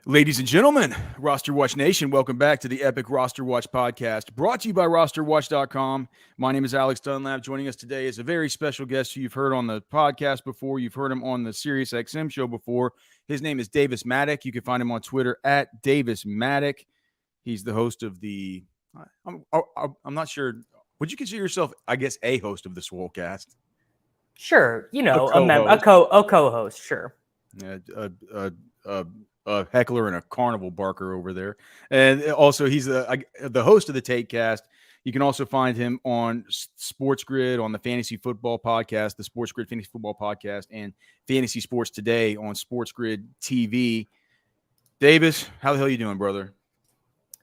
Ladies and gentlemen, RosterWatch Nation, welcome back to the epic RosterWatch Podcast, brought to you by RosterWatch.com. My name is Alex Dunlap. Joining us today is a very special guest who you've heard on the podcast before. You've heard him on the SiriusXM show before. His name is Davis Mattek. You can find him on Twitter at Davis Mattek. He's the host of the I'm not sure. Would you consider yourself, I guess, a host of the Swolecast? Sure. You know, a co-host, sure. A heckler and a carnival barker over there. And also he's the host of the TakeCast. You can also find him on Sports Grid on the Fantasy Football Podcast, the Sports Grid Fantasy Football Podcast, and Fantasy Sports Today on Sports Grid TV. Davis, how the hell are you doing, brother?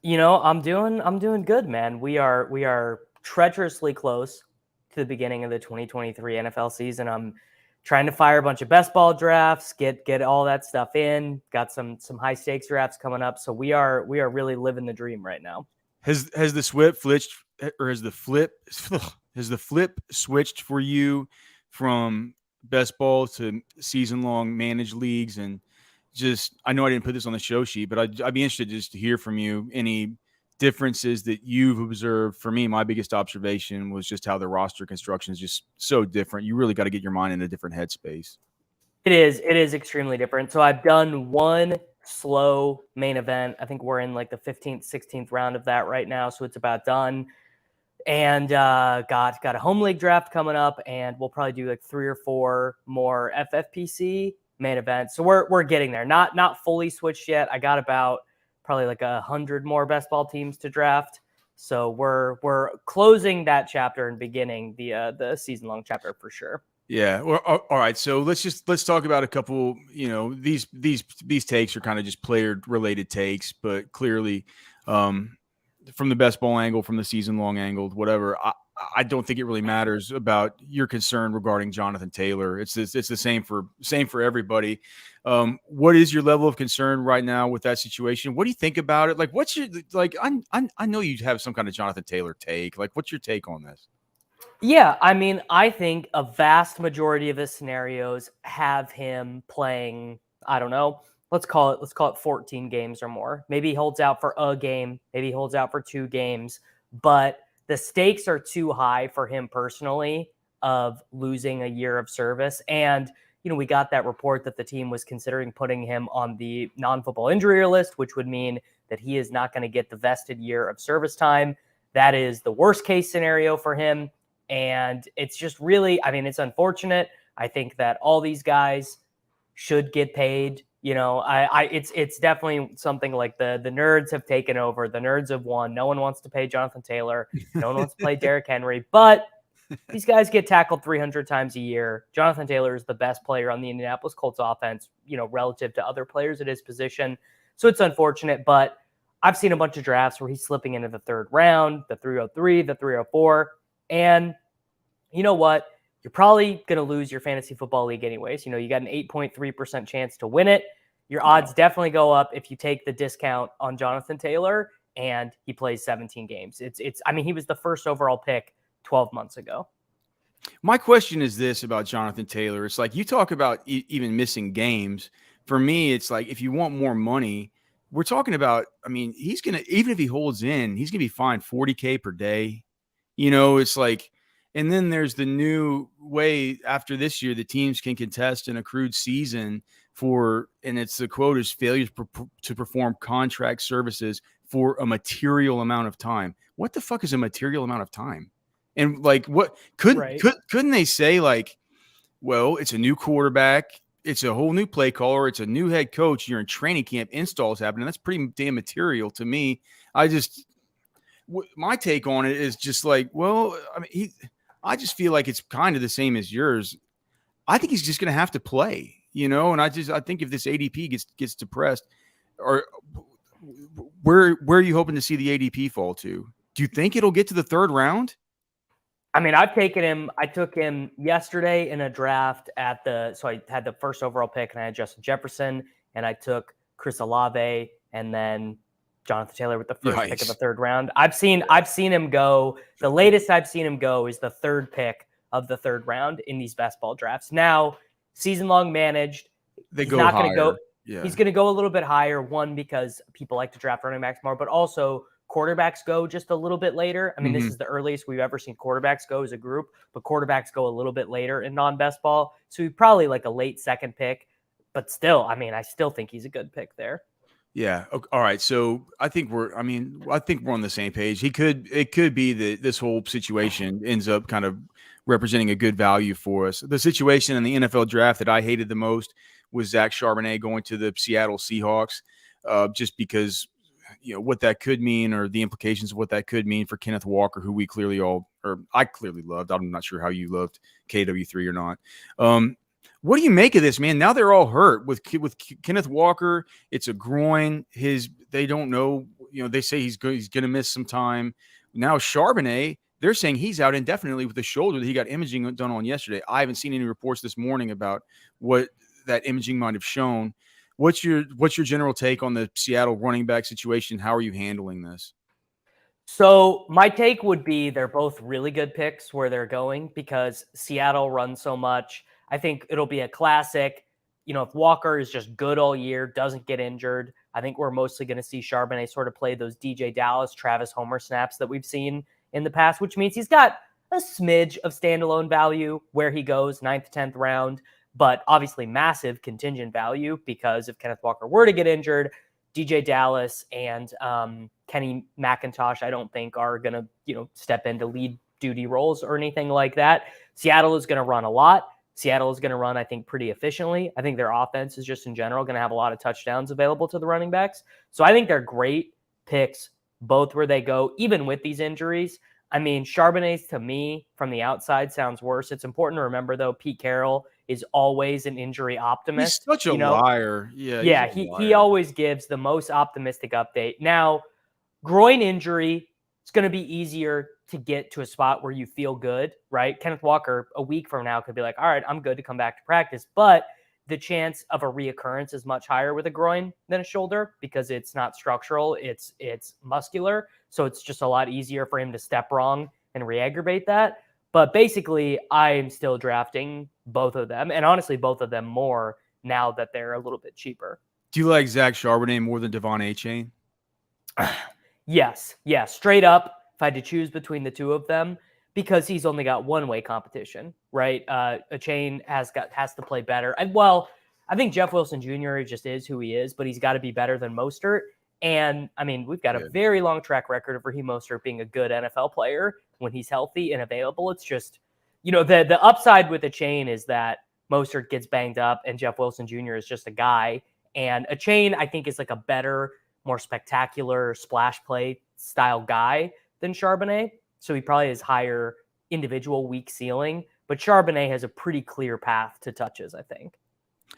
You know, I'm doing good, man. We are treacherously close to the beginning of the 2023 NFL season. I'm trying to fire a bunch of best ball drafts, get all that stuff in. Got some high stakes drafts coming up, so we are really living the dream right now. Has the flip switched for you from best ball to season long managed leagues? And just, I know I didn't put this on the show sheet, but I'd be interested just to hear from you any differences that you've observed. For me, my biggest observation was just how the roster construction is just so different. You really got to get your mind in a different headspace. It is extremely different. So I've done one slow main event. I think we're in like the 15th, 16th round of that right now. So it's about done. And got a home league draft coming up, and we'll probably do like 3 or 4 more FFPC main events. So we're getting there. Not fully switched yet. I got about probably like 100 more best ball teams to draft. So we're closing that chapter and beginning the season long chapter for sure. Yeah. Well, all right. So let's talk about a couple, these takes are kind of just player related takes, but clearly from the best ball angle, from the season long angle, whatever, I don't think it really matters about your concern regarding Jonathan Taylor. It's the same for everybody. What is your level of concern right now with that situation? What do you think about it? Like, what's your, like, I know you have some kind of Jonathan Taylor take. Like, what's your take on this? Yeah, I mean, I think a vast majority of his scenarios have him playing, I don't know, let's call it 14 games or more. Maybe he holds out for a game, maybe he holds out for 2 games, but the stakes are too high for him personally of losing a year of service. And, we got that report that the team was considering putting him on the non-football injury list, which would mean that he is not going to get the vested year of service time. That is the worst case scenario for him. And it's just really, I mean, it's unfortunate. I think that all these guys should get paid. It's definitely something like the nerds have taken over. The nerds have won. No one wants to pay Jonathan Taylor. No one wants to play Derrick Henry. But these guys get tackled 300 times a year. Jonathan Taylor is the best player on the Indianapolis Colts offense, relative to other players at his position. So it's unfortunate, but I've seen a bunch of drafts where he's slipping into the 3rd round, the 303, the 304. And you know what? You're probably going to lose your fantasy football league anyways. You got an 8.3% chance to win it. Your odds definitely go up if you take the discount on Jonathan Taylor and he plays 17 games. I mean, he was the first overall pick 12 months ago. My question is this about Jonathan Taylor. It's like, you talk about even missing games. For me, it's like, if you want more money, we're talking about, I mean, he's going to, even if he holds in, he's going to be fined $40K per day. It's like, and then there's the new way after this year, the teams can contest an accrued season and it's the quote is failures to perform contract services for a material amount of time. What the fuck is a material amount of time? And like, what couldn't they say, like, well, it's a new quarterback, it's a whole new play caller, it's a new head coach, you're in training camp, installs happening. That's pretty damn material to me. My take on it is just like, well, I mean, I just feel like it's kind of the same as yours. I think he's just going to have to play, and I think if this ADP gets depressed, or where are you hoping to see the ADP fall to? Do you think it'll get to the 3rd round? I mean, I've taken him. I took him yesterday in a draft so I had the 1st overall pick and I had Justin Jefferson and I took Chris Olave and then Jonathan Taylor with the first pick of the 3rd round. I've seen him go. The latest I've seen him go is the 3rd pick of the 3rd round in these best ball drafts. Now, season long managed. They go higher. Yeah. He's going to go a little bit higher, one, because people like to draft running backs more, but also quarterbacks go just a little bit later. I mean, this is the earliest we've ever seen quarterbacks go as a group, but quarterbacks go a little bit later in non-best ball. So he's probably like a late second pick, but still, I mean, I still think he's a good pick there. Yeah. All right. So I think we're on the same page. It could be that this whole situation ends up kind of representing a good value for us. The situation in the NFL draft that I hated the most was Zach Charbonnet going to the Seattle Seahawks, just because, what that could mean, or the implications of what that could mean for Kenneth Walker, who I clearly loved. I'm not sure how you loved KW3 or not. What do you make of this, man? Now they're all hurt with Kenneth Walker. It's a groin. They don't know. They say he's going to miss some time. Now Charbonnet, they're saying he's out indefinitely with the shoulder that he got imaging done on yesterday. I haven't seen any reports this morning about what that imaging might have shown. What's your general take on the Seattle running back situation? How are you handling this? So my take would be they're both really good picks where they're going, because Seattle runs so much. I think it'll be a classic. If Walker is just good all year, doesn't get injured, I think we're mostly going to see Charbonnet sort of play those DJ Dallas, Travis Homer snaps that we've seen in the past, which means he's got a smidge of standalone value where he goes 9th, 10th round, but obviously massive contingent value, because if Kenneth Walker were to get injured, DJ Dallas and Kenny McIntosh, I don't think are going to, step into lead duty roles or anything like that. Seattle is going to run a lot. Seattle is going to run, I think, pretty efficiently. I think their offense is just in general going to have a lot of touchdowns available to the running backs. So I think they're great picks, both where they go, even with these injuries. I mean, Charbonnet's, to me, from the outside, sounds worse. It's important to remember, though, Pete Carroll is always an injury optimist. He's such a liar. Yeah, he always gives the most optimistic update. Now, groin injury, it's going to be easier to get to a spot where you feel good, right? Kenneth Walker, a week from now, could be like, all right, I'm good to come back to practice. But the chance of a reoccurrence is much higher with a groin than a shoulder, because it's not structural, it's muscular. So it's just a lot easier for him to step wrong and re-aggravate that. But basically, I'm still drafting both of them, and honestly, both of them more now that they're a little bit cheaper. Do you like Zach Charbonnet more than Devon Achane? Yes. Yeah. Straight up, if I had to choose between the two of them, because he's only got one-way competition, right? Achane has to play better. I think Jeff Wilson Jr. just is who he is, but he's got to be better than Mostert. And I mean, we've got a very long track record of Raheem Mostert being a good NFL player when he's healthy and available. It's just, the upside with Achane is that Mostert gets banged up and Jeff Wilson Jr. is just a guy. And Achane, I think, is like a better, more spectacular splash play style guy than Charbonnet. So he probably has higher individual weak ceiling, but Charbonnet has a pretty clear path to touches, I think.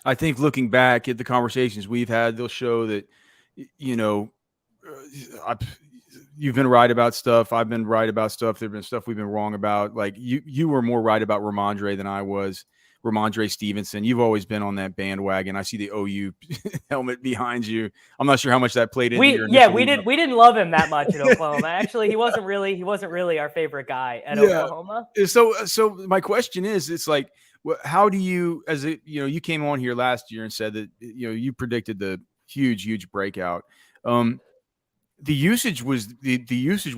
I think looking back at the conversations we've had, they'll show that, you've been right about stuff. I've been right about stuff. There've been stuff we've been wrong about. Like you were more right about Ramondre than I was. Ramondre Stevenson. You've always been on that bandwagon. I see the OU helmet behind you. I'm not sure how much that played into your initial we didn't love him that much at Oklahoma. Actually, he wasn't really our favorite guy at Oklahoma. So my question is, it's like, how do you, you came on here last year and said that, you predicted the huge breakout. The usage was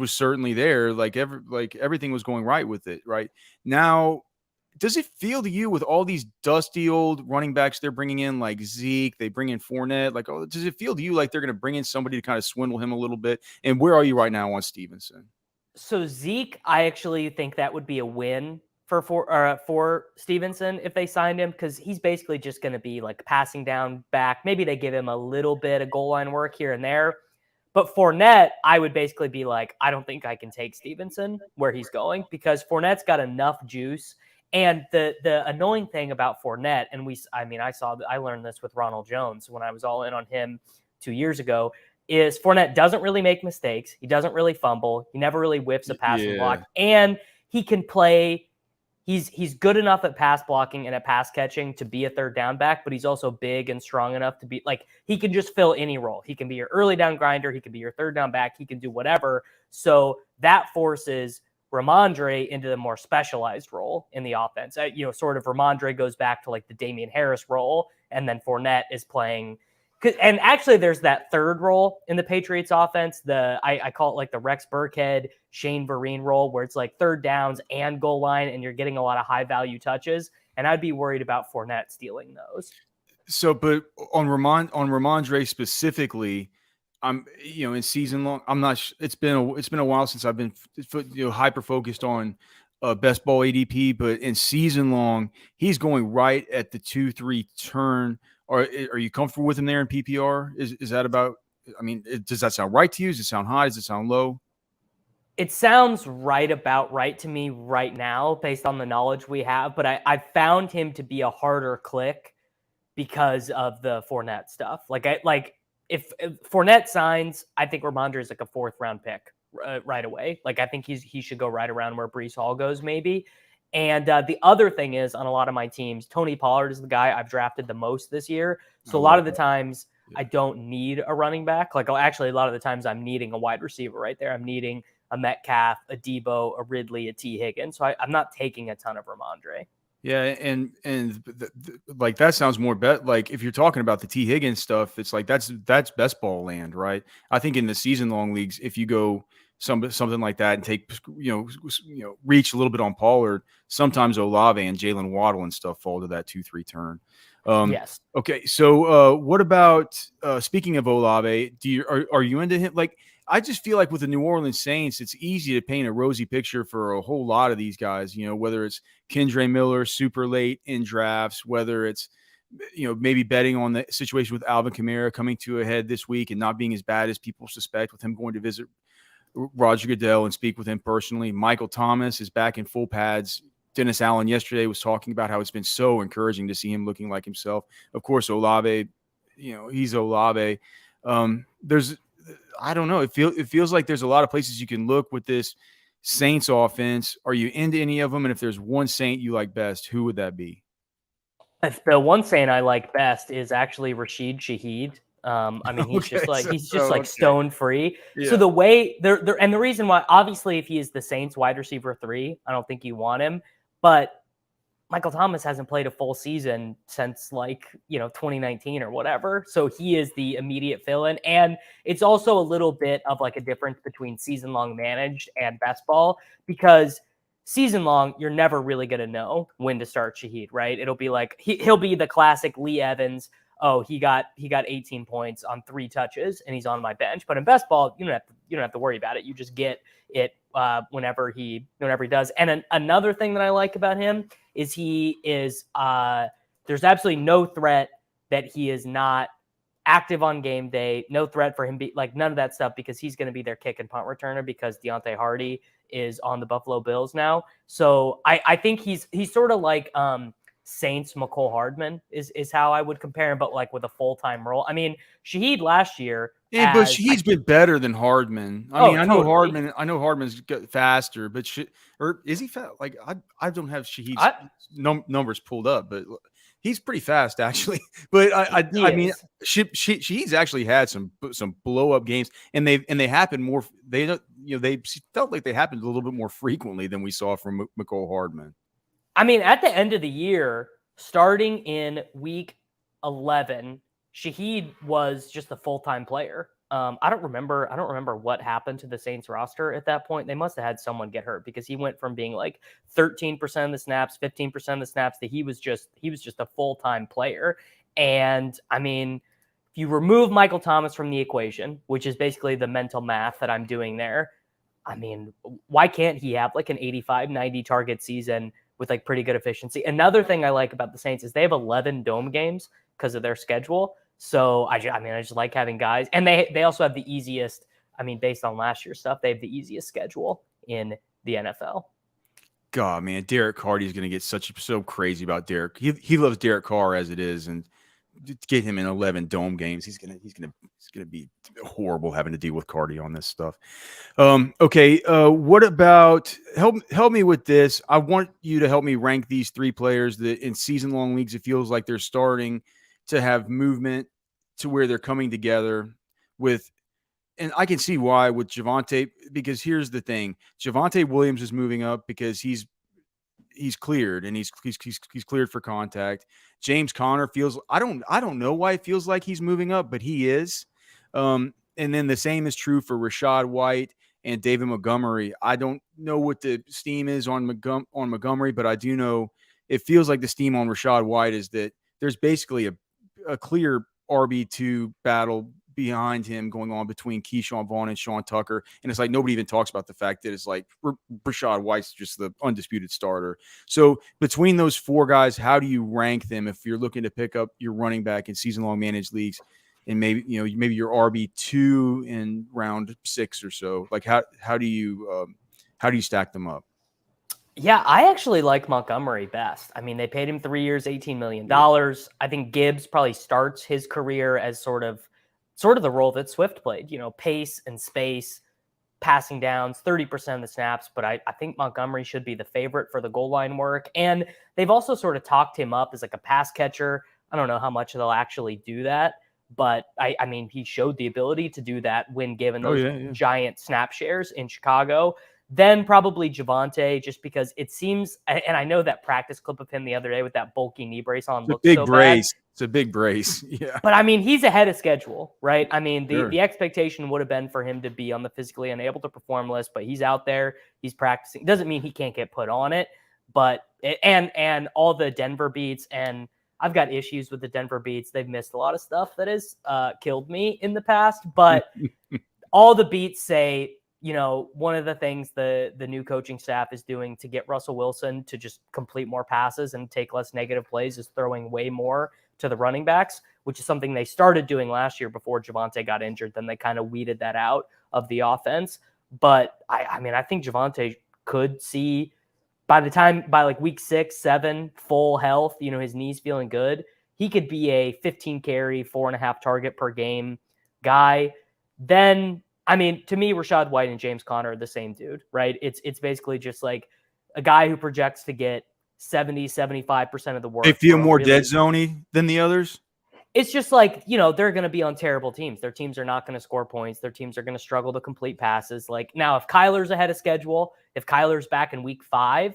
certainly there. Like everything was going right with it. Right now, does it feel to you, with all these dusty old running backs they're bringing in, like Zeke, they bring in Fournette, does it feel to you like they're going to bring in somebody to kind of swindle him a little bit? And where are you right now on Stevenson? So Zeke, I actually think that would be a win for Stevenson if they signed him, because he's basically just going to be like passing down back. Maybe they give him a little bit of goal line work here and there. But Fournette, I would basically be like, I don't think I can take Stevenson where he's going, because Fournette's got enough juice. And the annoying thing about Fournette, and I learned this with Ronald Jones when I was all in on him 2 years ago, is Fournette doesn't really make mistakes. He doesn't really fumble. He never really whiffs a passing block. And he can play. He's good enough at pass blocking and at pass catching to be a third down back, but he's also big and strong enough to be like, he can just fill any role. He can be your early down grinder. He can be your third down back. He can do whatever. So that forces Ramondre into the more specialized role in the offense. Sort of Ramondre goes back to like the Damian Harris role, and then Fournette is playing, And actually, there's that third role in the Patriots offense. I call it like the Rex Burkhead, Shane Vereen role, where it's like third downs and goal line, and you're getting a lot of high value touches. And I'd be worried about Fournette stealing those. So, but on Ramondre specifically, in season long, I'm not. It's been a while since I've been hyper focused on best ball ADP, but in season long, he's going right at the 2-3 turn. Are you comfortable with him there in PPR? Is that about? I mean, does that sound right to you? Does it sound high? Does it sound low? It sounds about right to me right now, based on the knowledge we have. But I found him to be a harder click because of the Fournette stuff. If Fournette signs, I think Ramondre is like a 4th round pick right away. Like, I think he should go right around where Breece Hall goes, maybe. And the other thing is, on a lot of my teams, Tony Pollard is the guy I've drafted the most this year. So a lot of the times I don't need a running back. Like, actually, a lot of the times I'm needing a wide receiver right there. I'm needing a Metcalf, a Debo, a Ridley, a T. Higgins. So I'm not taking a ton of Ramondre. Yeah, and like that sounds more like if you're talking about the T. Higgins stuff, it's like that's best ball land, right? I think in the season long leagues, if you go something like that and take reach a little bit on Pollard, sometimes Olave and Jalen Waddle and stuff fall to that 2-3 turn. Yes. Okay, so what about speaking of Olave? Are you into him? Like, I just feel like with the New Orleans Saints, it's easy to paint a rosy picture for a whole lot of these guys. Whether it's Kendre Miller super late in drafts, whether it's maybe betting on the situation with Alvin Kamara coming to a head this week and not being as bad as people suspect, with him going to visit Roger Goodell and speak with him personally. Michael Thomas is back in full pads. Dennis Allen yesterday was talking about how it's been so encouraging to see him looking like himself. Of course, Olave, he's Olave. I don't know. It feels like there's a lot of places you can look with this Saints offense. Are you into any of them? And if there's one Saint you like best, who would that be? If the one Saint I like best is actually Rashid Shaheed. He's just stone free. Yeah. So the way and the reason why, obviously, if he is the Saints wide receiver 3, I don't think you want him. But Michael Thomas hasn't played a full season since 2019 or whatever. So he is the immediate fill-in. And it's also a little bit of like a difference between season long managed and best ball, because season long, you're never really going to know when to start Shaheed, right? It'll be like, he'll be the classic Lee Evans. Oh, he got 18 points on 3 touches and he's on my bench. But in best ball, you don't have to worry about it. You just get it whenever he does. And another thing that I like about him is there's absolutely no threat that he is not active on game day. No threat for him none of that stuff, because he's going to be their kick and punt returner because Deontay Hardy is on the Buffalo Bills now. So I think he's sort of like Saints McCole Hardman is how I would compare him, but like with a full-time role. I mean, Shaheed last year. Yeah, but Shaheed's been better than Hardman. I know Hardman's faster, but or is he fast? Like I don't have Shaheed's numbers pulled up, but he's pretty fast actually. But I mean, Shaheed's actually had some blow up games, and they happen more. They felt like they happened a little bit more frequently than we saw from McCole Hardman. I mean, at the end of the year, starting in week 11, Shaheed was just a full-time player. I don't remember what happened to the Saints roster at that point. They must have had someone get hurt, because he went from being like 13% of the snaps, 15% of the snaps, to he was just a full-time player. And I mean, if you remove Michael Thomas from the equation, which is basically the mental math that I'm doing there, I mean, why can't he have like an 85, 90 target season with like pretty good efficiency? Another thing I like about the Saints is they have 11 dome games because of their schedule. So I just like having guys, and they also have the easiest, based on last year's stuff, they have the easiest schedule in the NFL. God, man, Derek Hardy's going to get so crazy about Derek. He loves Derek Carr as it is, and to get him in 11 dome games, he's gonna be horrible having to deal with Cardi on this stuff. Okay, what about help me with this? I want you to help me rank these 3 players that in season long leagues it feels like they're starting to have movement to where they're coming together with. And I can see why with Javonte, because here's the thing. Javonte Williams is moving up because he's he's cleared and he's cleared for contact. James Conner feels I don't know why it feels like he's moving up, but he is. And then the same is true for Rachaad White and David Montgomery. I don't know what the steam is on Montgomery, but I do know it feels like the steam on Rachaad White is that there's basically a clear RB2 battle behind him going on between Keyshawn Vaughn and Sean Tucker. And it's like nobody even talks about the fact that it's like Rachaad White's just the undisputed starter. So between those four guys, how do you rank them if you're looking to pick up your running back in season-long managed leagues and maybe your RB2 in round 6 or so? Like how do you stack them up? Yeah, I actually like Montgomery best. I mean, they paid him 3 years, $18 million. I think Gibbs probably starts his career as sort of the role that Swift played, pace and space, passing downs, 30% of the snaps. But I think Montgomery should be the favorite for the goal line work. And they've also sort of talked him up as like a pass catcher. I don't know how much they'll actually do that, but I mean, he showed the ability to do that when given those giant snap shares in Chicago. Then probably Javonte, just because it seems, and I know that practice clip of him the other day with that bulky knee brace on looked so brace. bad. It's a big brace. Yeah. But I mean, he's ahead of schedule, right? I mean, the expectation would have been for him to be on the physically unable to perform list, but he's out there, he's practicing. Doesn't mean he can't get put on it, but and all the Denver beats, and I've got issues with the Denver beats. They've missed a lot of stuff that has killed me in the past, but all the beats say, one of the things the new coaching staff is doing to get Russell Wilson to just complete more passes and take less negative plays is throwing way more to the running backs, which is something they started doing last year before Javonte got injured. Then they kind of weeded that out of the offense. But I mean, I think Javonte could see by like week 6, 7, full health, his knees feeling good, he could be a 15 carry, 4.5 target per game guy. Then, I mean, to me, Rachaad White and James Conner are the same dude, right? It's basically just like a guy who projects to get 70-75% of the work. They feel more dead zone-y than the others? It's just like, they're going to be on terrible teams. Their teams are not going to score points. Their teams are going to struggle to complete passes. Like now, if Kyler's ahead of schedule, if Kyler's back in week 5,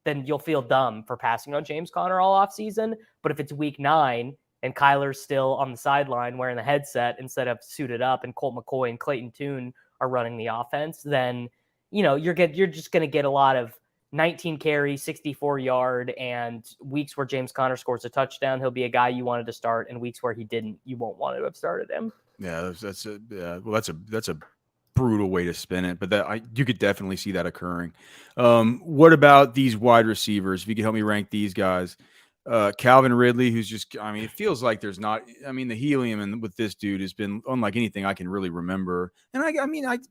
then you'll feel dumb for passing on James Conner all offseason. But if it's week 9 and Kyler's still on the sideline wearing the headset instead of suited up and Colt McCoy and Clayton Tune are running the offense, then, you're just going to get a lot of 19 carry, 64-yard, and weeks where James Conner scores a touchdown, he'll be a guy you wanted to start, and weeks where he didn't, you won't want to have started him. Yeah, that's a brutal way to spin it, but you could definitely see that occurring. What about these wide receivers? If you could help me rank these guys. Calvin Ridley, who's just, I mean, it feels like there's not, I mean, the helium and with this dude has been unlike anything I can really remember. And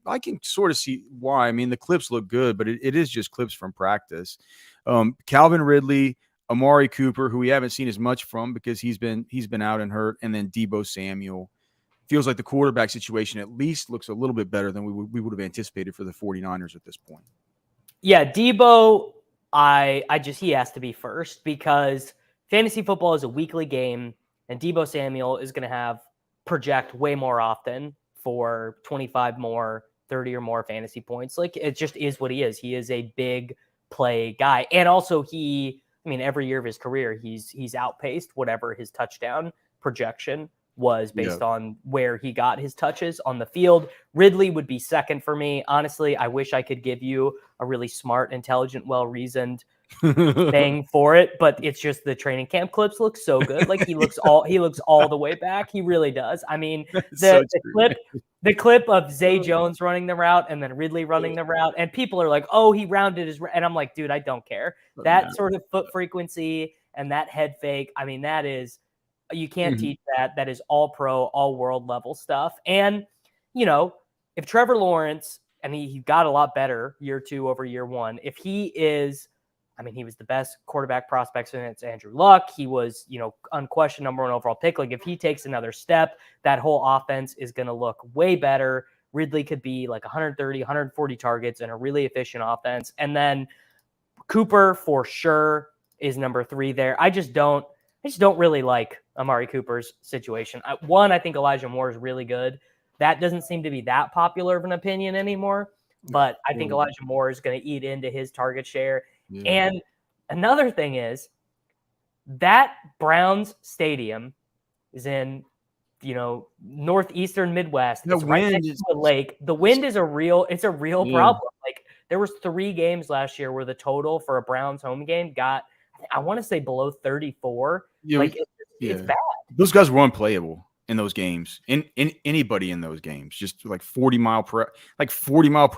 I can sort of see why. I mean, the clips look good, but it is just clips from practice. Calvin Ridley, Amari Cooper, who we haven't seen as much from because he's been out and hurt. And then Deebo Samuel. Feels like the quarterback situation at least looks a little bit better than we would have anticipated for the 49ers at this point. Yeah, Deebo, he has to be first because fantasy football is a weekly game, and Deebo Samuel is going to project way more often for 25 more, 30 or more fantasy points. Like, it just is what he is. He is a big play guy. And also every year of his career, he's outpaced whatever his touchdown projection was based on where he got his touches on the field. Ridley would be second for me. Honestly, I wish I could give you a really smart, intelligent, well-reasoned thing for it, but it's just the training camp clips look so good. Like he looks all the way back. He really does. I mean, the clip of Zay Jones running the route and then Ridley running the route, and people are like, "Oh, he rounded his," and I'm like, dude, I don't care. That sort of foot frequency and that head fake. I mean, that is. You can't teach that. That is all pro, all world level stuff. And, if Trevor Lawrence, and he got a lot better year 2 over year 1, if he is, he was the best quarterback prospect since Andrew Luck. He was, unquestioned number 1 overall pick. Like if he takes another step, that whole offense is going to look way better. Ridley could be like 130, 140 targets in a really efficient offense. And then Cooper for sure is number 3 there. I just don't really like Amari Cooper's situation. I think Elijah Moore is really good. That doesn't seem to be that popular of an opinion anymore, but I think Elijah Moore is going to eat into his target share. Yeah. And Another thing is that Browns stadium is in, northeastern Midwest. The It's right wind next is to a lake. The wind is a real problem. Like, there was 3 games last year where the total for a Browns home game got, I want to say, below 34. It's bad. Those guys were unplayable in those games. In anybody in those games, just like 40 mile per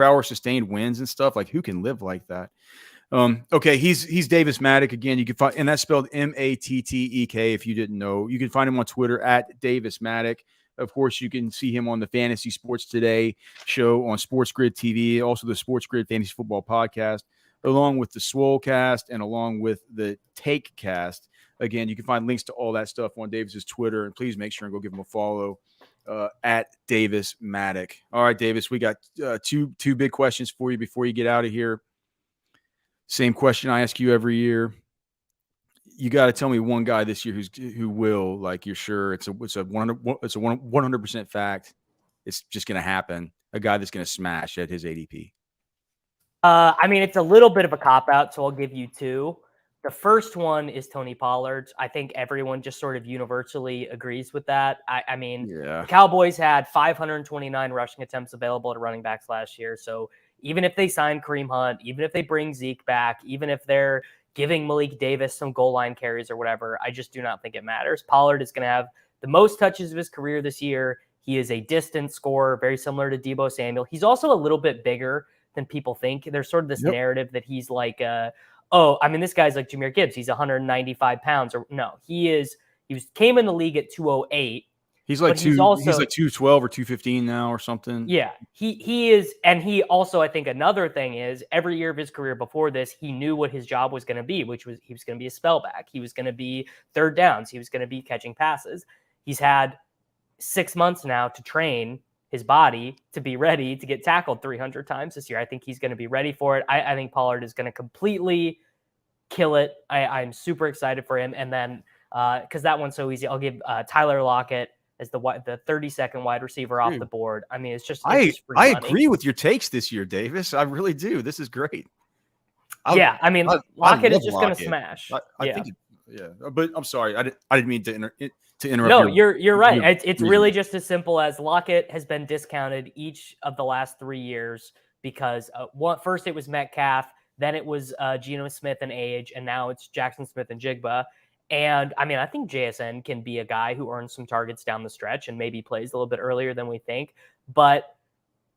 hour sustained winds and stuff. Like, who can live like that? Okay, he's Davis Mattek again. You can find, and that's spelled Mattek. If you didn't know, you can find him on Twitter at Davis Mattek. Of course, you can see him on the Fantasy Sports Today show on Sports Grid TV, also the Sports Grid Fantasy Football Podcast, along with the Swolecast and along with the Takecast. Again, you can find links to all that stuff on Davis's Twitter, and please make sure and go give him a follow at Davis Mattek. All right, Davis, we got two big questions for you before you get out of here. Same question I ask you every year. You got to tell me one guy this year who will, like, you're sure it's a 100% fact. It's just going to happen. A guy that's going to smash at his ADP. I mean, it's a little bit of a cop-out, so I'll give you 2. The first one is Tony Pollard. I think everyone just sort of universally agrees with that. I mean, the Cowboys had 529 rushing attempts available to running backs last year. So even if they sign Kareem Hunt, even if they bring Zeke back, even if they're giving Malik Davis some goal line carries or whatever, I just do not think it matters. Pollard is going to have the most touches of his career this year. He is a distant scorer, very similar to Deebo Samuel. He's also a little bit bigger than people think. There's sort of this narrative that he's like, this guy's like Jahmyr Gibbs. He's 195 pounds. Or no, he came in the league at 208. He's like 212 or 215 now or something. Yeah, he is. And he also, I think another thing is, every year of his career before this, he knew what his job was going to be, which was he was going to be a spellback. He was going to be third downs. He was going to be catching passes. He's had 6 months now to train his body to be ready to get tackled 300 times this year. I think he's going to be ready for it. I think Pollard is going to completely kill it. I'm super excited for him. And then, because that one's so easy, I'll give Tyler Lockett as the 32nd wide receiver off the board. I mean, it's just free money. Agree with your takes this year, Davis. I really do. This is great. Lockett is just going to smash. I think but I'm sorry. I didn't mean to interrupt. No, you're right. It's really just as simple as Lockett has been discounted each of the last 3 years because first it was Metcalf, then it was Geno Smith and Age, and now it's Jackson Smith and Jigba. And I mean, I think JSN can be a guy who earns some targets down the stretch and maybe plays a little bit earlier than we think. But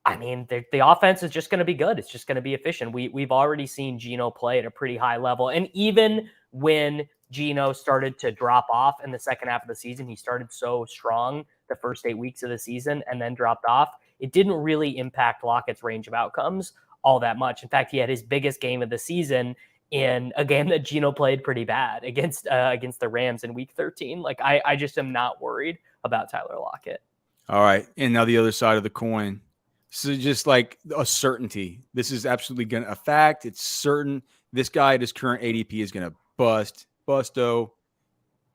I mean, the offense is just going to be good. It's just going to be efficient. We've already seen Geno play at a pretty high level. And even when Geno started to drop off in the second half of the season, he started so strong the first 8 weeks of the season and then dropped off. It didn't really impact Lockett's range of outcomes all that much. In fact, he had his biggest game of the season in a game that Geno played pretty bad against the Rams in week 13. Like, I just am not worried about Tyler Lockett. All right. And now the other side of the coin. So just like a certainty. This is absolutely a fact. It's certain. This guy at his current ADP is going to bust. Busto.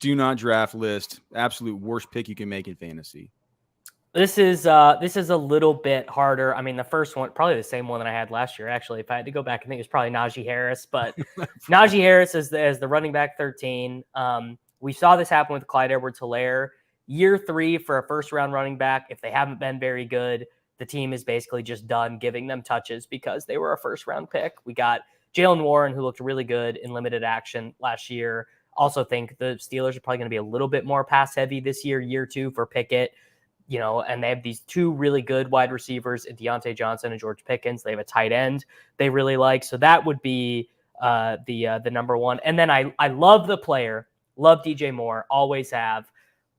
Do not draft list. Absolute worst pick you can make in fantasy. This is a little bit harder. I mean, the first one, probably the same one that I had last year, actually. If I had to go back, I think it was probably Najee Harris. But Najee Harris is the running back 13. We saw this happen with Clyde Edwards-Helaire. Year 3 for a first-round running back, if they haven't been very good, the team is basically just done giving them touches because they were a first-round pick. We got Jalen Warren, who looked really good in limited action last year. Also think the Steelers are probably going to be a little bit more pass-heavy this year 2 for Pickett. And they have these 2 really good wide receivers, Deontay Johnson and George Pickens. They have a tight end they really like. So that would be the number one. And then I love the player, love DJ Moore, always have,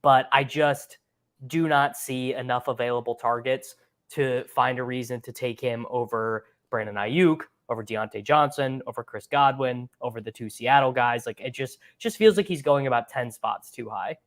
but I just do not see enough available targets to find a reason to take him over Brandon Ayuk, over Deontay Johnson, over Chris Godwin, over the 2 Seattle guys. Like, it just feels like he's going about 10 spots too high.